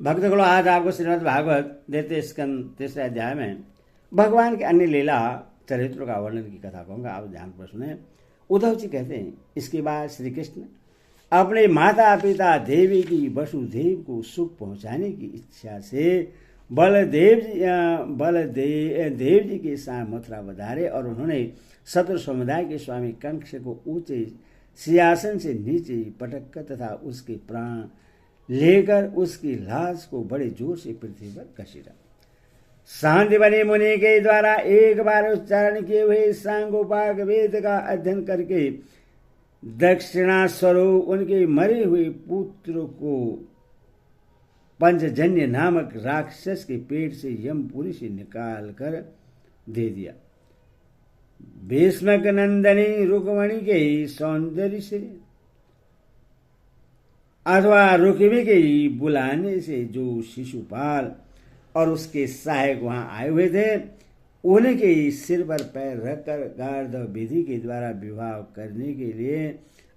भक्तगणों, आज आपको श्रीमद् भागवत द्वितीय स्कंद 3 अध्याय में भगवान के अन्य लीला चरित्रों का वर्णन की कथा कहूंगा। आप ध्यानपूर्वक सुने। उद्धव जी कहते हैं, इसके बाद श्री कृष्ण अपने माता पिता देवी की वसुदेव को सुख पहुंचाने की इच्छा से देव जी के साथ मथुरा पधारे और उन्होंने शत्रु समुदाय के स्वामी कंस को ऊंचे सिंहासन से नीचे पटक कर तथा उसके प्राण लेकर उसकी लाश को बड़े जोर से पृथ्वी पर घसीटा। शांति बने मुनि के द्वारा एक बार उच्चारण किए हुए सांगोपाक वेद का अध्ययन करके दक्षिणा स्वरूप उनके मरे हुए पुत्र को पंचजन्य नामक राक्षस के पेट से यमपुरी से निकाल कर दे दिया। भीष्मक नंदनी रुक्मणी के सौंदर्य से अथवा रुक्मी के बुलाने से जो शिशुपाल और उसके सहायक वहां आए हुए थे, उनके सिर पर पैर रखकर गार्धव विधि के द्वारा विवाह करने के लिए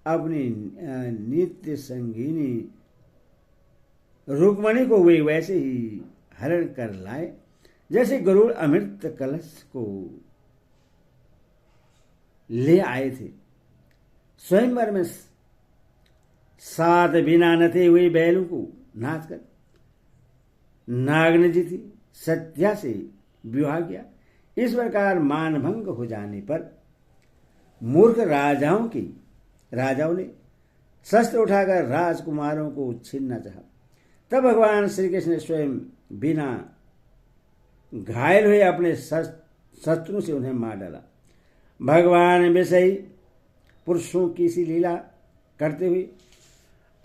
अपनी नित्य संगिनी रुक्मणी को वे वैसे ही हरण कर लाए जैसे गरुड़ अमृत कलश को ले आए थे। स्वयंवर में 7 बिना नथे हुए बैलों को नाच कर नागन जी थी सत्या से विवाह किया। इस प्रकार मानभंग हो जाने पर मूर्ख राजाओं ने शस्त्र उठाकर राजकुमारों को छीनना चाहा। तब भगवान श्री कृष्ण ने स्वयं बिना घायल हुए अपने शत्रु से उन्हें मार डाला। भगवान विषयी पुरुषों की सी लीला करते हुए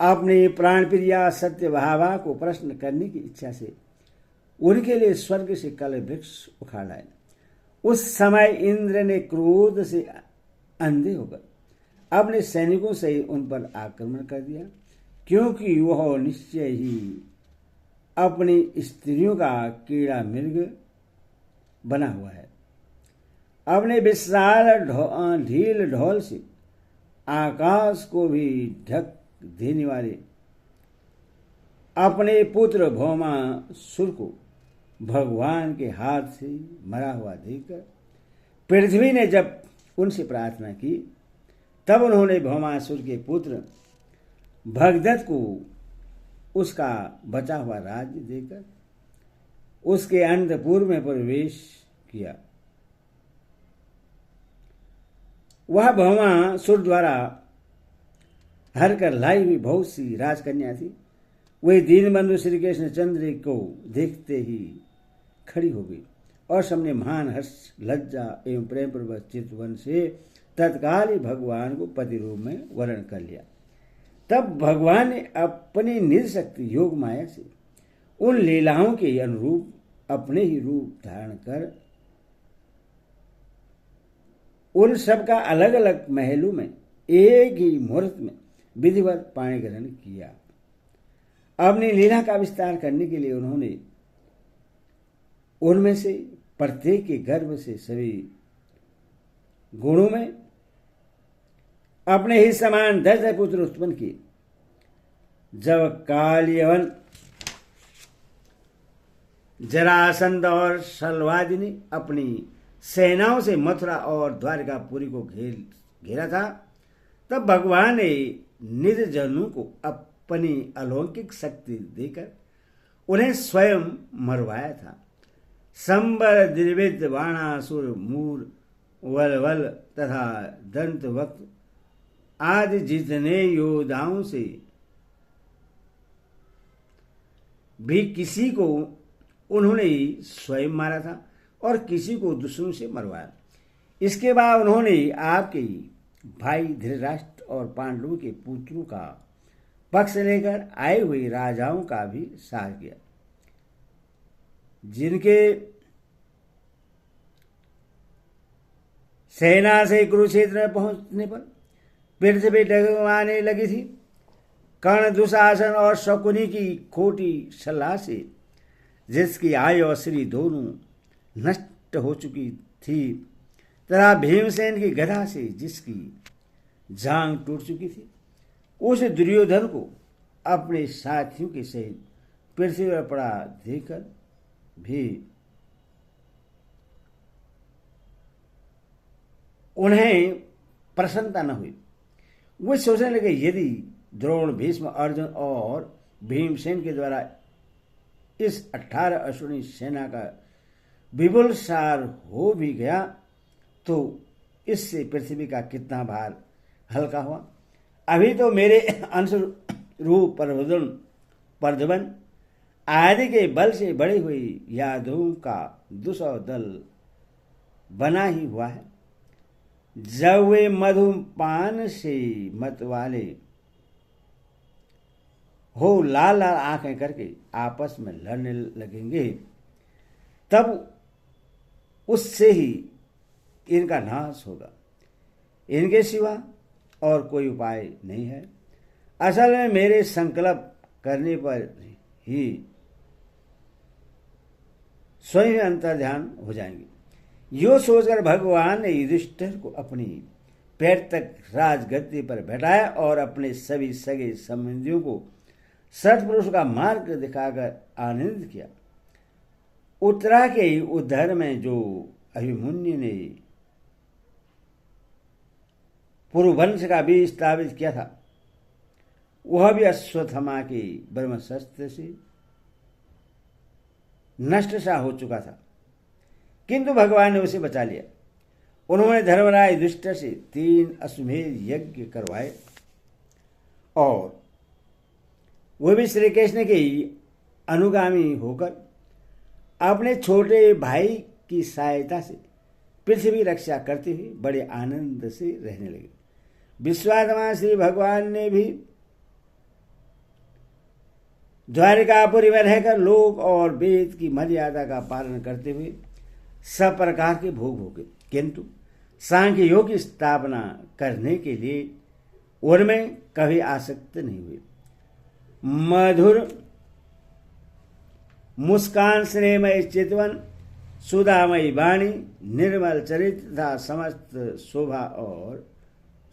अपनी प्राण प्रिया सत्य भावा को प्रश्न करने की इच्छा से उनके लिए स्वर्ग से कल वृक्ष उखाड़ लाए। उस समय इंद्र ने क्रोध से अंधे होकर अपने सैनिकों से उन पर आक्रमण कर दिया, क्योंकि वह निश्चय ही अपनी स्त्रियों का कीड़ा मृग बना हुआ है। अपने विशाल ढील ढोल से आकाश को भी ढक देने वाले अपने पुत्र भौमासुर को भगवान के हाथ से मरा हुआ देखकर पृथ्वी ने जब उनसे प्रार्थना की, तब उन्होंने भौमासुर के पुत्र भगदत्त को उसका बचा हुआ राज्य देकर उसके अंतपुर में प्रवेश किया। वह भौमासुर द्वारा हर कर लाई हुई बहुत सी राजकन्या थी। वही दीनबंधु श्री कृष्ण चंद्र को देखते ही खड़ी हो गई और सबने महान हर्ष लज्जा एवं प्रेम पूर्वक चित्तवन से तत्काल ही भगवान को पति रूप में वर्ण कर लिया। तब भगवान ने अपनी निज शक्ति योग माया से उन लीलाओं के अनुरूप अपने ही रूप धारण कर उन सब का अलग अलग महलों में एक ही मुहूर्त में विधिवत पाणी ग्रहण किया। अपनी लीला का विस्तार करने के लिए उन्होंने उनमें से प्रत्येक के गर्भ से सभी गुणों में अपने ही समान 10 पुत्र उत्पन्न किए। जब कालियवन, जरासंध और शल्वादि ने अपनी सेनाओं से मथुरा और द्वारकापुरी को घेरा था, तब भगवान ने निज जनों को अपनी अलौकिक शक्ति देकर उन्हें स्वयं मरवाया था। संबर, द्विविद, बाणासुर, मूर, वलवल तथा दंतवक्त आदि जितने योद्धाओं से भी किसी को उन्होंने स्वयं मारा था और किसी को दुश्मनों से मरवाया। इसके बाद उन्होंने आपके भाई धृतराष्ट्र और पांडवों के पुत्रों का पक्ष लेकर आए हुए राजाओं का भी साथ किया, जिनके सेना से कुरुक्षेत्र में पहुंचने पर पृथ्वी डगमगाने लगी थी। कर्ण, दुशासन और शकुनी की खोटी सलाह से जिसकी आयु और श्री दोनों नष्ट हो चुकी थी, तथा भीमसेन की गदा से जिसकी जांग टूट चुकी थी, उस दुर्योधन को अपने साथियों के सहित पृथ्वी पर पड़ा देखकर भी उन्हें प्रसन्नता न हुई। वे सोचने लगे, यदि द्रोण, भीष्म, अर्जुन और भीमसेन के द्वारा इस 18 अश्विनी सेना का विपुल सार हो भी गया तो इससे पृथ्वी का कितना भार हल्का हुआ। अभी तो मेरे अंश रूप प्रद्युम्न आदि के बल से बड़ी हुई यादवों का 200 दल बना ही हुआ है। जब वे मधुपान से मत वाले हो लाल लाल आंखें करके आपस में लड़ने लगेंगे, तब उससे ही इनका नाश होगा। इनके सिवा और कोई उपाय नहीं है। असल में मेरे संकल्प करने पर ही स्वयं अंतर्ध्यान हो जाएंगे। यो सोचकर भगवान ने युधिष्ठिर को अपनी पैर तक राजगद्दी पर बैठाया और अपने सभी सगे संबंधियों को सत्पुरुष का मार्ग दिखाकर आनंदित किया। उत्तरा के उद्धर में जो अभिमन्यु ने पुरुवंश का बीज स्थापित किया था, वह भी अश्वत्थामा के ब्रह्मशस्त्र से नष्ट सा हो चुका था, किंतु भगवान ने उसे बचा लिया। उन्होंने धर्मराज युधिष्ठिर से 3 अश्वमेध यज्ञ करवाए और वे भी श्री कृष्ण के अनुगामी होकर अपने छोटे भाई की सहायता से पृथ्वी रक्षा करते हुए बड़े आनंद से रहने लगे। विश्वात्मा श्री भगवान ने भी द्वारिकापुरी में रहकर लोक और वेद की मर्यादा का पालन करते हुए सब प्रकार के भोग भोगे, किंतु सांख्य योग की स्थापना करने के लिए उनमें कभी आसक्त नहीं हुए। मधुर मुस्कान, स्नेहमय चितवन, सुधामयी वाणी, निर्मल चरित्र तथा समस्त शोभा और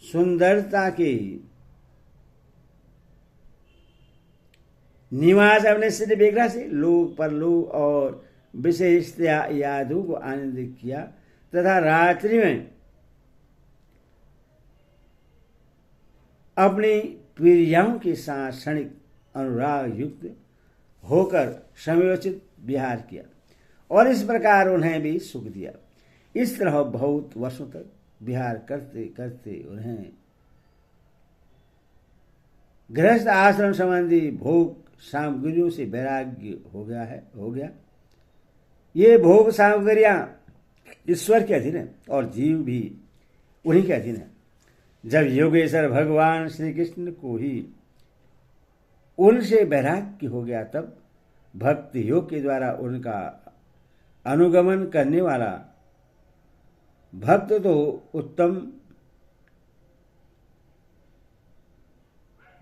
सुंदरता के निवास अपने सिद्ध विग्रह से लोक परलोक और विशेषतया यादव को आनंदित किया तथा रात्रि में अपनी प्रियाओं के साथ क्षणिक अनुराग युक्त होकर समयोचित विहार किया और इस प्रकार उन्हें भी सुख दिया। इस तरह बहुत वर्षों तक विहार करते करते उन्हें गृहस्थ आश्रम संबंधी भोग सामग्रियों से वैराग्य हो गया। ये भोग सामग्रियां ईश्वर के अधीन है और जीव भी उन्हीं के अधीन है। जब योगेश्वर भगवान श्री कृष्ण को ही उनसे वैराग्य हो गया, तब भक्ति योग के द्वारा उनका अनुगमन करने वाला भक्त तो उत्तम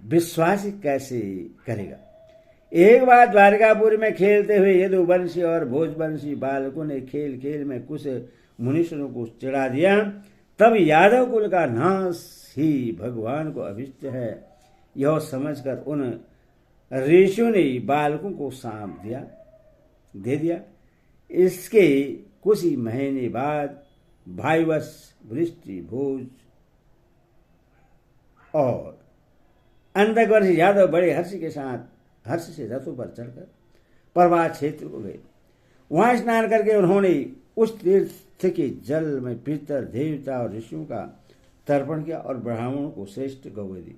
विश्वास कैसे करेगा। एक बार द्वारकापुरी में खेलते हुए यदुवंशी और भोजवंशी बालकों ने खेल खेल में कुछ मुनीश्वरों को चिढ़ा दिया। तब यादव कुल का नाश ही भगवान को अभिष्ट है, यह समझकर उन ऋषियों ने बालकों को साँप दे दिया। इसके कुछ ही महीने बाद भाईवश, वृष्टि, भोज और अंधकवर्ष यादव बड़े हर्ष से रथों पर चढ़कर प्रवाह क्षेत्र को गए। वहां स्नान करके उन्होंने उस तीर्थ के जल में पितर, देवता और ऋषियों का तर्पण किया और ब्राह्मणों को श्रेष्ठ गौवें दी।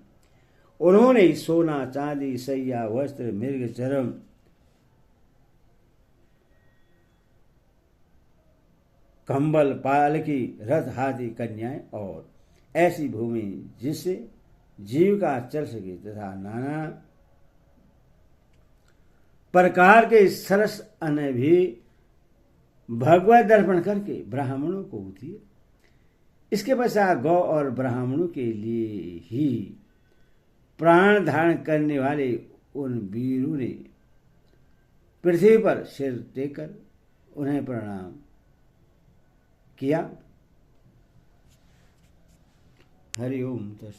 उन्होंने सोना, चांदी, सैया, वस्त्र, मृग चर्म, कंबल, पालकी, रथ, हाथी, कन्याएं और ऐसी भूमि जिससे जीविका चल सके तथा नाना प्रकार के सरस अन्न भी भगवत दर्पण करके ब्राह्मणों को दिए। इसके पश्चात गौ और ब्राह्मणों के लिए ही प्राण धारण करने वाले उन वीरों ने पृथ्वी पर सिर टेकर उन्हें प्रणाम किया। हरि ओम तस्सत्।